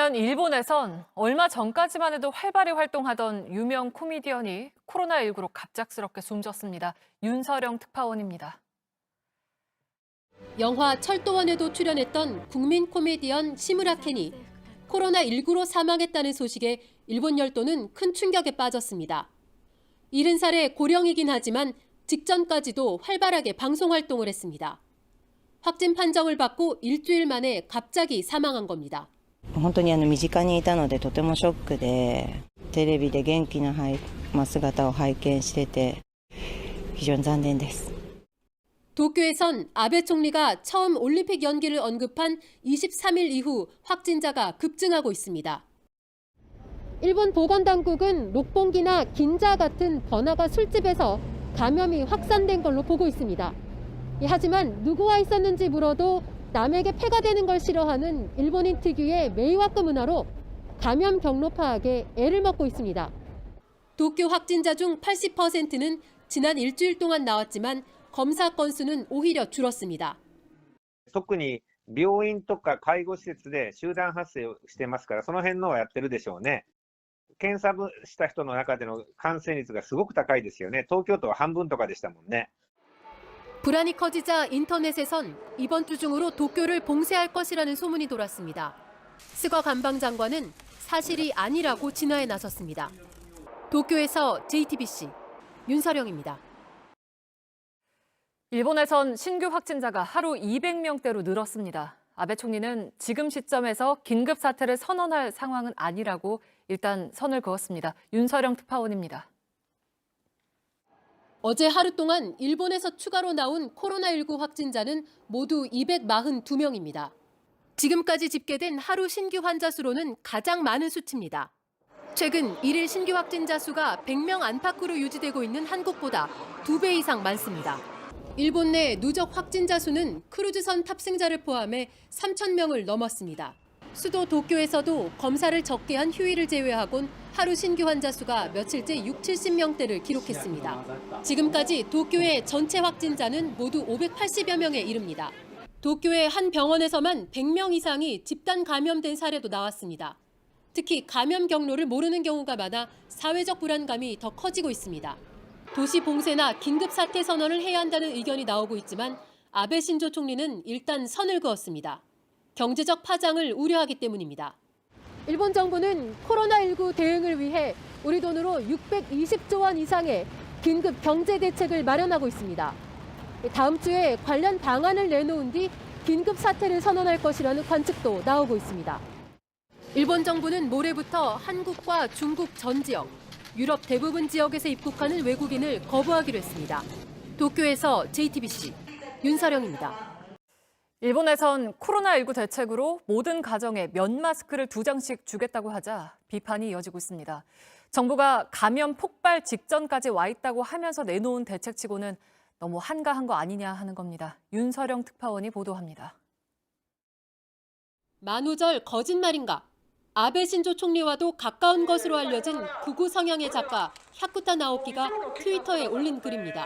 한편 일본에선 얼마 전까지만 해도 활발히 활동하던 유명 코미디언이 코로나19로 갑작스럽게 숨졌습니다. 윤서령 특파원입니다. 영화 철도원에도 출연했던 국민 코미디언 시무라 켄이 코로나19로 사망했다는 소식에 일본 열도는 큰 충격에 빠졌습니다. 70살의 고령이긴 하지만 직전까지도 활발하게 방송 활동을 했습니다. 확진 판정을 받고 일주일 만에 갑자기 사망한 겁니다. 本当に身近にいたのでとてもショックで、テレビで元気な姿を拝見してて非常に残念です。 도쿄에선 아베 총리가 처음 올림픽 연기를 언급한 23일 이후 확진자가 급증하고 있습니다. 일본 보건당국은 록봉기나 긴자 같은 번화가 술집에서 감염이 확산된 걸로 보고 있습니다. 하지만 누구와 있었는지 물어도 남에게 폐가 되는 걸 싫어하는 일본인 특유의 메이와크 문화로 감염 경로 파악에 애를 먹고 있습니다. 도쿄 확진자 중 80%는 지난 일주일 동안 나왔지만 검사 건수는 오히려 줄었습니다. 特に病院とか介護施設で集団発生をしてますから、その辺のはやってるでしょうね。検査した人の中での感染率がすごく高いですよね。東京都は半分とかでしたもんね。 불안이 커지자 인터넷에선 이번 주 중으로 도쿄를 봉쇄할 것이라는 소문이 돌았습니다. 스거 관방장관은 사실이 아니라고 진화에 나섰습니다. 도쿄에서 JTBC 윤서령입니다. 일본에선 신규 확진자가 하루 200명대로 늘었습니다. 아베 총리는 지금 시점에서 긴급 사태를 선언할 상황은 아니라고 일단 선을 그었습니다. 윤서령 특파원입니다. 어제 하루 동안 일본에서 추가로 나온 코로나19 확진자는 모두 242명입니다. 지금까지 집계된 하루 신규 환자 수로는 가장 많은 수치입니다. 최근 일일 신규 확진자 수가 100명 안팎으로 유지되고 있는 한국보다 2배 이상 많습니다. 일본 내 누적 확진자 수는 크루즈선 탑승자를 포함해 3,000명을 넘었습니다. 수도 도쿄에서도 검사를 적게 한 휴일을 제외하곤 하루 신규 환자 수가 며칠째 70명대를 기록했습니다. 지금까지 도쿄의 전체 확진자는 모두 580여 명에 이릅니다. 도쿄의 한 병원에서만 100명 이상이 집단 감염된 사례도 나왔습니다. 특히 감염 경로를 모르는 경우가 많아 사회적 불안감이 더 커지고 있습니다. 도시 봉쇄나 긴급 사태 선언을 해야 한다는 의견이 나오고 있지만 아베 신조 총리는 일단 선을 그었습니다. 경제적 파장을 우려하기 때문입니다. 일본 정부는 코로나19 대응을 위해 우리 돈으로 620조 원 이상의 긴급 경제 대책을 마련하고 있습니다. 다음 주에 관련 방안을 내놓은 뒤 긴급 사태를 선언할 것이라는 관측도 나오고 있습니다. 일본 정부는 모레부터 한국과 중국 전 지역, 유럽 대부분 지역에서 입국하는 외국인을 거부하기로 했습니다. 도쿄에서 JTBC 윤서령입니다. 일본에선 코로나19 대책으로 모든 가정에 면 마스크를 2장씩 주겠다고 하자 비판이 이어지고 있습니다. 정부가 감염 폭발 직전까지 와 있다고 하면서 내놓은 대책치고는 너무 한가한 거 아니냐 하는 겁니다. 윤서령 특파원이 보도합니다. 만우절 거짓말인가? 아베 신조 총리와도 가까운 것으로 알려진 극우 성향의 작가 야쿠타 나오키가 트위터에 올린 글입니다.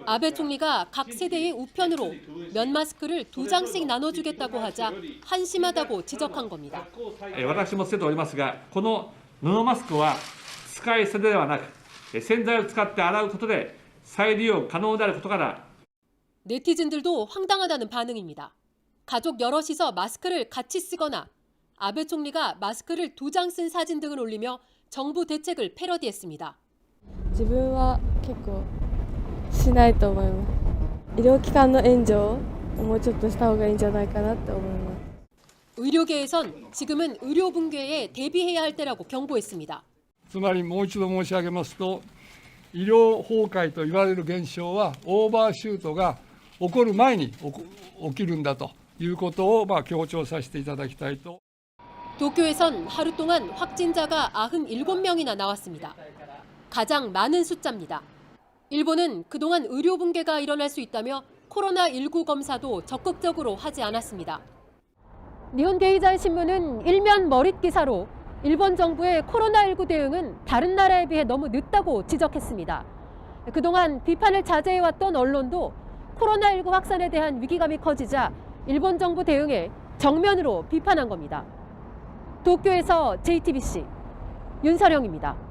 아베 총리가 각 세대의 우편으로 면 마스크를 2장씩 나눠주겠다고 하자 한심하다고 지적한 겁니다. 私もつけておりますが、この布マスクは使い捨てではなく、洗剤を使って洗うことで再利用可能であることから。 네티즌들도 황당하다는 반응입니다. 가족 여럿이서 마스크를 같이 쓰거나 아베 총리가 마스크를 2장 쓴 사진 등을 올리며 정부 대책을 패러디했습니다. 自分は結構しないと思います。医療機関の援助をもうちょっとした方がいいんじゃないかなって思います。 의료계에선 지금은 의료 붕괴에 대비해야 할 때라고 경고했습니다. つまりもう一度申し上げますと、医療崩壊と言われる現象はオーバーシュートが起こる前に起きるんだということを強調させていただきたいと。 도쿄에선 하루 동안 확진자가 97명이나 나왔습니다. 가장 많은 숫자입니다. 일본은 그동안 의료 붕괴가 일어날 수 있다며 코로나19 검사도 적극적으로 하지 않았습니다. 니혼 게이자이 신문은 일면 머릿 기사로 일본 정부의 코로나19 대응은 다른 나라에 비해 너무 늦다고 지적했습니다. 그동안 비판을 자제해왔던 언론도 코로나19 확산에 대한 위기감이 커지자 일본 정부 대응에 정면으로 비판한 겁니다. 도쿄에서 JTBC 윤서령입니다.